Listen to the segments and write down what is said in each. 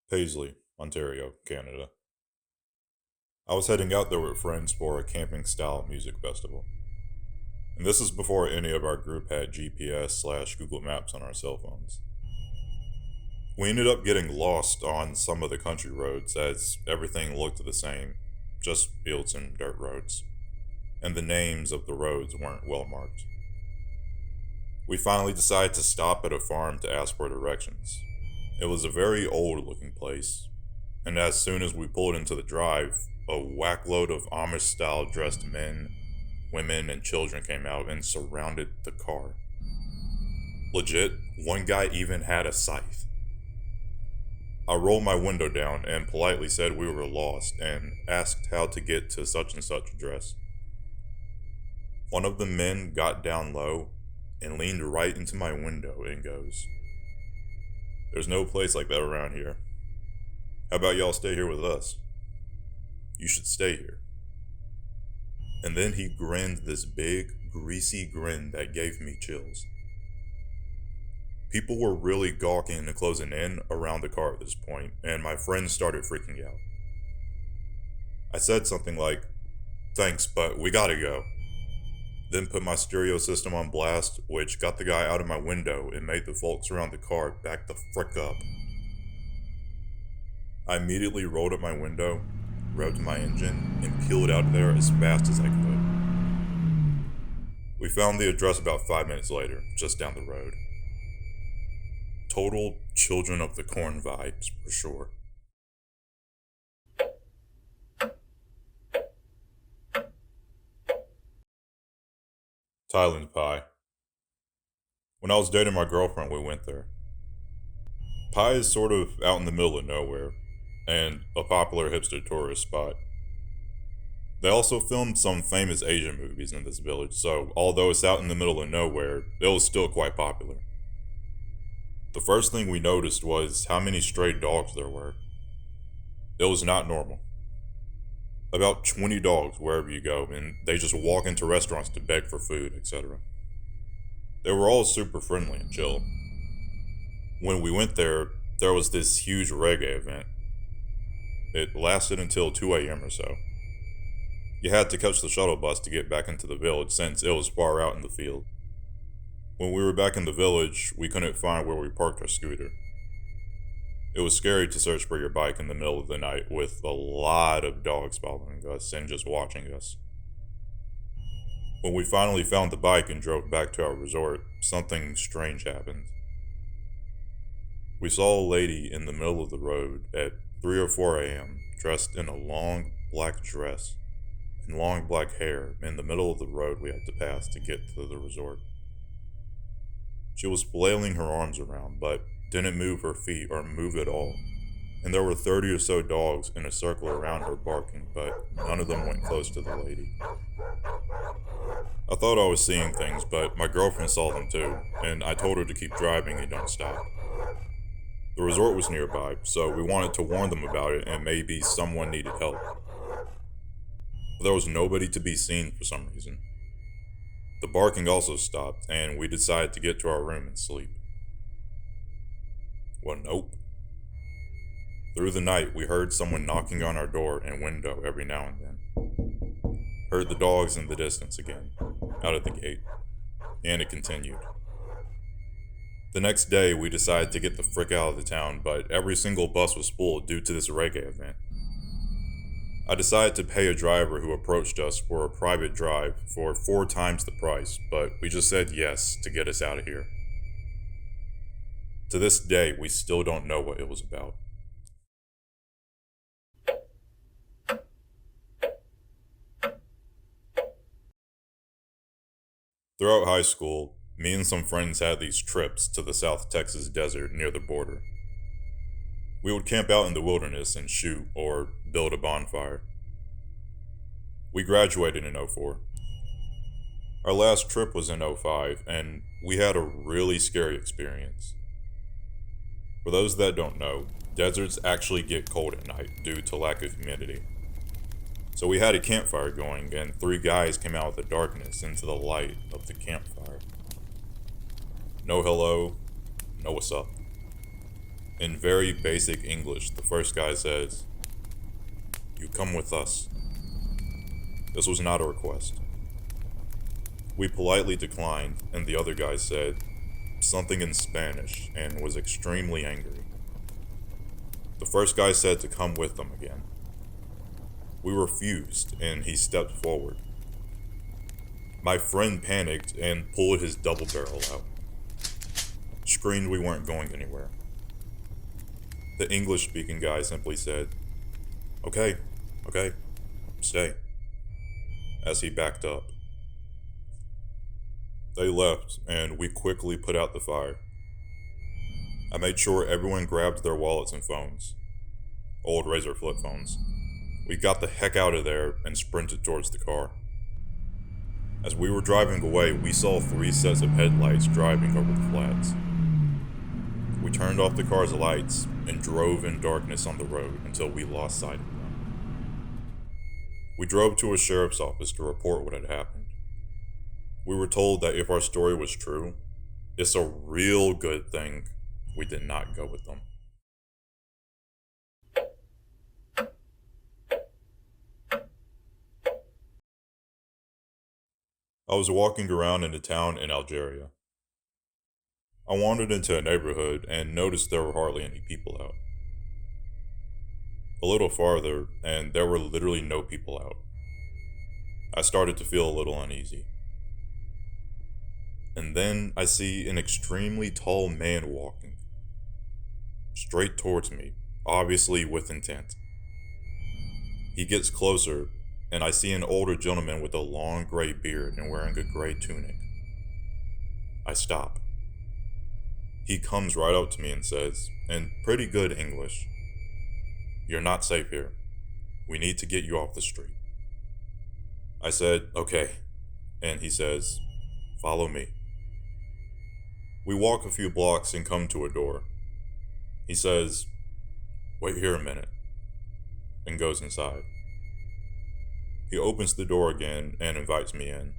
Paisley, Ontario, Canada. I was heading out there with friends for a camping style music festival. And this is before any of our group had GPS/Google Maps on our cell phones. We ended up getting lost on some of the country roads as everything looked the same, just fields and dirt roads. And the names of the roads weren't well marked. We finally decided to stop at a farm to ask for directions. It was a very old looking place, and as soon as we pulled into the drive, a whackload of Amish style dressed men, women, and children came out and surrounded the car. Legit, one guy even had a scythe. I rolled my window down and politely said we were lost and asked how to get to such and such address. One of the men got down low and leaned right into my window and goes, "There's no place like that around here. How about y'all stay here with us? You should stay here." And then he grinned this big, greasy grin that gave me chills. People were really gawking and closing in around the car at this point, and my friends started freaking out. I said something like, "Thanks, but we gotta go." Then put my stereo system on blast, which got the guy out of my window and made the folks around the car back the frick up. I immediately rolled up my window, revved my engine, and peeled out of there as fast as I could. We found the address about 5 minutes later, just down the road. Total Children of the Corn vibes, for sure. Thailand Pie. When I was dating my girlfriend, we went there. Pai is sort of out in the middle of nowhere, and a popular hipster tourist spot. They also filmed some famous Asian movies in this village, so although it's out in the middle of nowhere, it was still quite popular. The first thing we noticed was how many stray dogs there were. It was not normal. About 20 dogs wherever you go, and they just walk into restaurants to beg for food, etc. They were all super friendly and chill. When we went there, there was this huge reggae event. It lasted until 2 a.m. or so. You had to catch the shuttle bus to get back into the village since it was far out in the field. When we were back in the village, we couldn't find where we parked our scooter. It was scary to search for your bike in the middle of the night with a lot of dogs following us and just watching us. When we finally found the bike and drove back to our resort, something strange happened. We saw a lady in the middle of the road at 3 or 4 a.m. dressed in a long black dress and long black hair in the middle of the road we had to pass to get to the resort. She was flailing her arms around, but didn't move her feet or move at all, and there were 30 or so dogs in a circle around her barking, but none of them went close to the lady. I thought I was seeing things, but my girlfriend saw them too, and I told her to keep driving and don't stop. The resort was nearby, so we wanted to warn them about it and maybe someone needed help. But there was nobody to be seen for some reason. The barking also stopped, and we decided to get to our room and sleep. Well, nope. Through the night, we heard someone knocking on our door and window every now and then. Heard the dogs in the distance again, out of the gate, and it continued. The next day, we decided to get the frick out of the town, but every single bus was full due to this reggae event. I decided to pay a driver who approached us for a private drive for 4 times the price, but we just said yes to get us out of here. To this day, we still don't know what it was about. Throughout high school, me and some friends had these trips to the South Texas desert near the border. We would camp out in the wilderness and shoot or build a bonfire. We graduated in '04. Our last trip was in '05, and we had a really scary experience. For those that don't know, deserts actually get cold at night due to lack of humidity. So we had a campfire going, and three guys came out of the darkness into the light of the campfire. No hello, no what's up. In very basic English, the first guy says, "You come with us." This was not a request. We politely declined, and the other guy said something in Spanish and was extremely angry. The first guy said to come with them again. We refused, and he stepped forward. My friend panicked and pulled his double barrel out. Screamed we weren't going anywhere. The English-speaking guy simply said, okay, stay," as he backed up. They left, and we quickly put out the fire. I made sure everyone grabbed their wallets and phones. Old Razor flip phones. We got the heck out of there and sprinted towards the car. As we were driving away, we saw 3 sets of headlights driving over the flats. We turned off the car's lights and drove in darkness on the road until we lost sight of them. We drove to a sheriff's office to report what had happened. We were told that if our story was true, it's a real good thing we did not go with them. I was walking around in a town in Algeria. I wandered into a neighborhood and noticed there were hardly any people out. A little farther, and there were literally no people out. I started to feel a little uneasy. And then I see an extremely tall man walking straight towards me, obviously with intent. He gets closer, and I see an older gentleman with a long gray beard and wearing a gray tunic. I stop. He comes right up to me and says, in pretty good English, "You're not safe here. We need to get you off the street." I said, "Okay," and he says, "Follow me." We walk a few blocks and come to a door. He says, "Wait here a minute," and goes inside. He opens the door again and invites me in.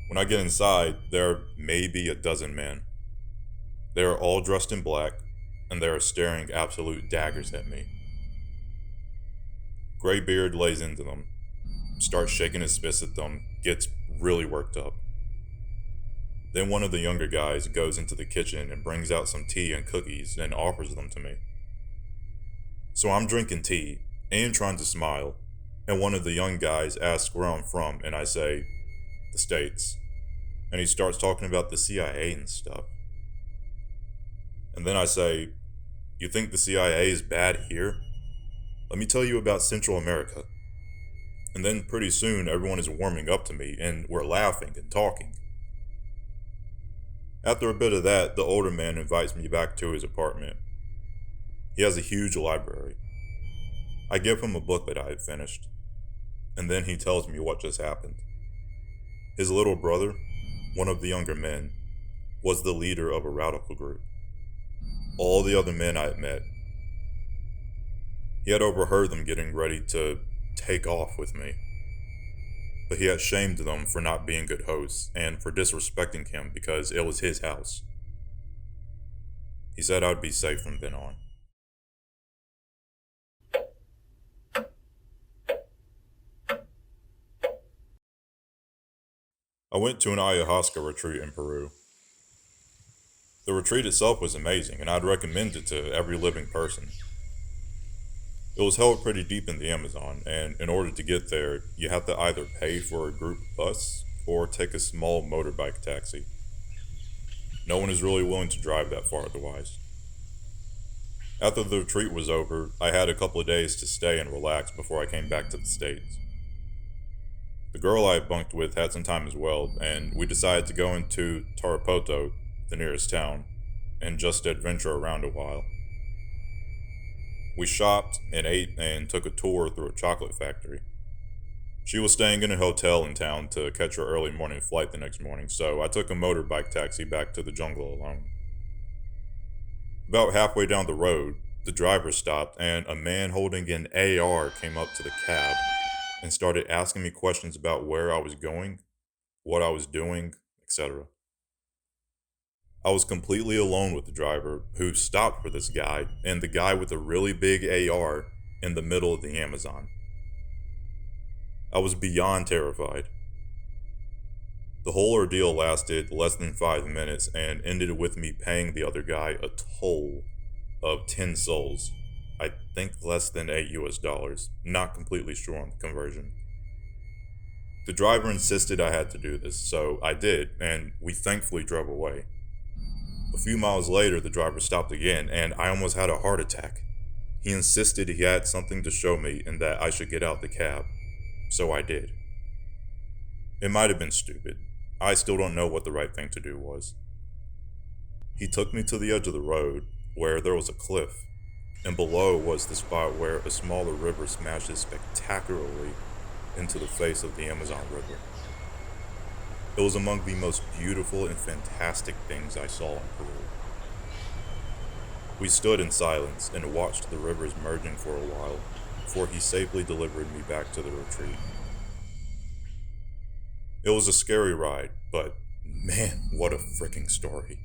When I get inside, there are maybe a dozen men. They are all dressed in black, and they are staring absolute daggers at me. Graybeard lays into them, starts shaking his fist at them, gets really worked up. Then one of the younger guys goes into the kitchen and brings out some tea and cookies and offers them to me. So I'm drinking tea and trying to smile, and one of the young guys asks where I'm from, and I say, "The States." And he starts talking about the CIA and stuff. And then I say, "You think the CIA is bad here? Let me tell you about Central America." And then pretty soon everyone is warming up to me and we're laughing and talking. After a bit of that, the older man invites me back to his apartment. He has a huge library. I give him a book that I had finished, and then he tells me what just happened. His little brother, one of the younger men, was the leader of a radical group. All the other men I had met. He had overheard them getting ready to take off with me, but he had shamed them for not being good hosts and for disrespecting him because it was his house. He said I'd be safe from then on. I went to an ayahuasca retreat in Peru. The retreat itself was amazing, and I'd recommend it to every living person. It was held pretty deep in the Amazon, and in order to get there, you have to either pay for a group bus or take a small motorbike taxi. No one is really willing to drive that far otherwise. After the retreat was over, I had a couple of days to stay and relax before I came back to the States. The girl I bunked with had some time as well, and we decided to go into Tarapoto, the nearest town, and just adventure around a while. We shopped and ate and took a tour through a chocolate factory. She was staying in a hotel in town to catch her early morning flight the next morning, so I took a motorbike taxi back to the jungle alone. About halfway down the road, the driver stopped and a man holding an AR came up to the cab and started asking me questions about where I was going, what I was doing, etc. I was completely alone with the driver, who stopped for this guy, and the guy with a really big AR in the middle of the Amazon. I was beyond terrified. The whole ordeal lasted less than 5 minutes and ended with me paying the other guy a toll of 10 souls. I think less than $8, not completely sure on the conversion. The driver insisted I had to do this, so I did, and we thankfully drove away. A few miles later, the driver stopped again, and I almost had a heart attack. He insisted he had something to show me and that I should get out the cab, so I did. It might have been stupid. I still don't know what the right thing to do was. He took me to the edge of the road, where there was a cliff, and below was the spot where a smaller river smashes spectacularly into the face of the Amazon River. It was among the most beautiful and fantastic things I saw in Peru. We stood in silence and watched the rivers merging for a while before he safely delivered me back to the retreat. It was a scary ride, but man, what a freaking story.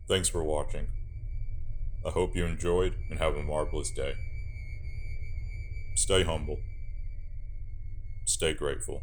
Thanks for watching. I hope you enjoyed and have a marvelous day. Stay humble. Stay grateful.